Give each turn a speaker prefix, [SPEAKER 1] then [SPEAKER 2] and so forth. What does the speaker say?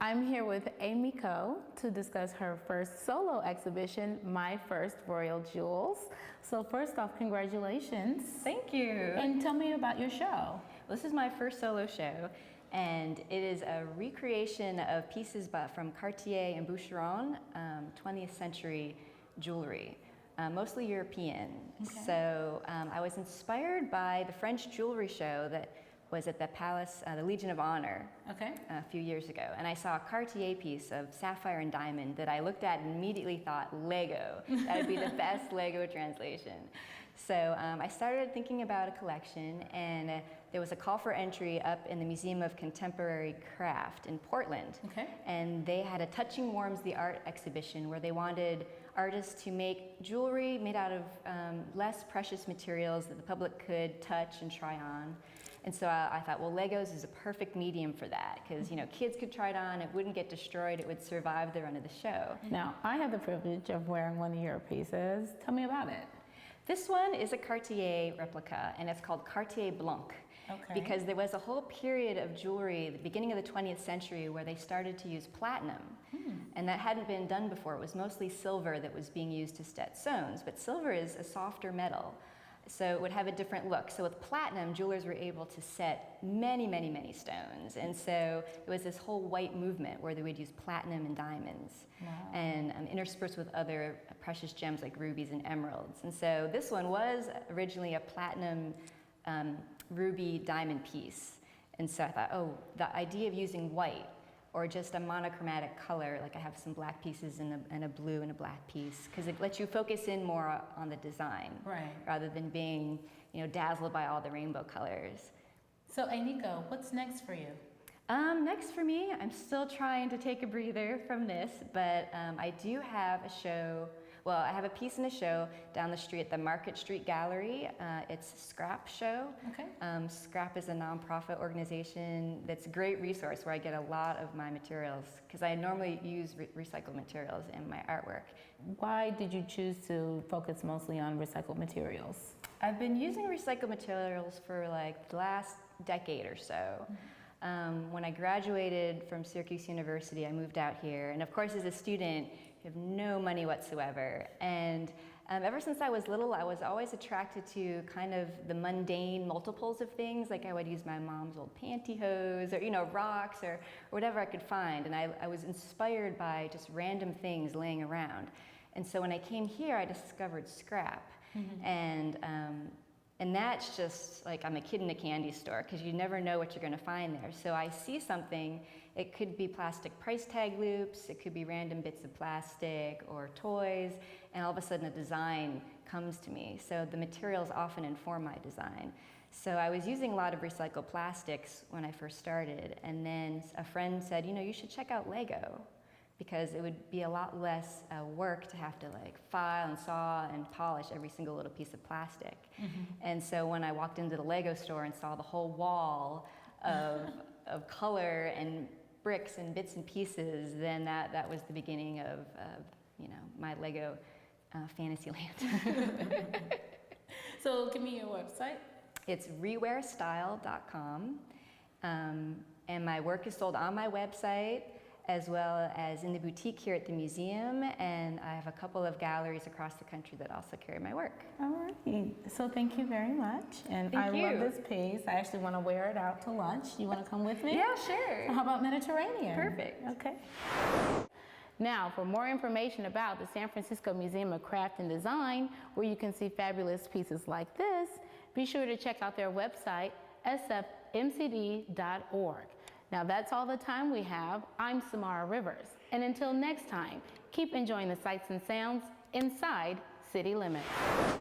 [SPEAKER 1] I'm here with Emiko to discuss her first solo exhibition, My First Royal Jewels. So first off, congratulations.
[SPEAKER 2] Thank you.
[SPEAKER 1] And tell me about your show.
[SPEAKER 2] This is my first solo show, and it is a recreation of pieces from Cartier and Boucheron, 20th century jewelry, mostly European.
[SPEAKER 1] Okay.
[SPEAKER 2] So I was inspired by the French jewelry show that was at the Palace, the Legion of Honor, a few years ago. And I saw a Cartier piece of sapphire and diamond that I looked at and immediately thought, Lego. That would be the best Lego translation. So I started thinking about a collection, and there was a call for entry up in the Museum of Contemporary Craft in Portland. And they had a Touching Warms the Art exhibition where they wanted artists to make jewelry made out of less precious materials that the public could touch and try on. And so I thought, well, Legos is a perfect medium for that because, you know, kids could try it on, it wouldn't get destroyed, it would survive the run of the show.
[SPEAKER 1] Now, I have the privilege of wearing one of your pieces. Tell me about it.
[SPEAKER 2] This one is a Cartier replica, and it's called Cartier Blanc. Because there was a whole period of jewelry at the beginning of the 20th century where they started to use platinum. And that hadn't been done before. It was mostly silver that was being used to set stones, but silver is a softer metal, so it would have a different look. So with platinum, jewelers were able to set many, many, many stones. And so it was this whole white movement where they would use platinum and diamonds. And interspersed with other precious gems like rubies and emeralds. And so this one was originally a platinum ruby diamond piece. And so I thought, oh, the idea of using white or just a monochromatic color, like I have some black pieces and a blue and a black piece, because it lets you focus in more on the design, rather than being, you know, dazzled by all the rainbow colors.
[SPEAKER 1] So Emiko, what's next for you?
[SPEAKER 2] Next for me, I'm still trying to take a breather from this, but I do have a show. Well, I have a piece in a show down the street at the Market Street Gallery. It's a Scrap show. Scrap is a nonprofit organization that's a great resource where I get a lot of my materials because I normally use recycled materials in my artwork.
[SPEAKER 1] Why did you choose to focus mostly on recycled materials?
[SPEAKER 2] I've been using recycled materials for like the last decade or so. When I graduated from Syracuse University, I moved out here, and of course as a student, you have no money whatsoever. And ever since I was little, I was always attracted to kind of the mundane multiples of things, like I would use my mom's old pantyhose, or, you know, rocks, or whatever I could find, and I was inspired by just random things laying around. And so when I came here, I discovered scrap, and that's just like I'm a kid in a candy store because you never know what you're going to find there. So I see something, it could be plastic price tag loops, it could be random bits of plastic or toys, and all of a sudden a design comes to me. So the materials often inform my design. So I was using a lot of recycled plastics when I first started, and then a friend said, you know, you should check out Lego, because it would be a lot less work to have to like file and saw and polish every single little piece of plastic. And so when I walked into the Lego store and saw the whole wall of color and bricks and bits and pieces, then that was the beginning of you know, my Lego fantasy land.
[SPEAKER 1] So give me your website.
[SPEAKER 2] It's rewearstyle.com, and my work is sold on my website, as well as in the boutique here at the museum, and I have a couple of galleries across the country that also carry my work.
[SPEAKER 1] All right, so thank you very much, and I love this piece. I actually want to wear it out to lunch. You want to come with me?
[SPEAKER 2] Yeah, sure.
[SPEAKER 1] How about Mediterranean?
[SPEAKER 2] Perfect.
[SPEAKER 1] Okay. Now, for more information about the San Francisco Museum of Craft and Design, where you can see fabulous pieces like this, be sure to check out their website, sfmcd.org. Now that's all the time we have. I'm Samara Rivers, and until next time, keep enjoying the sights and sounds inside City Limits.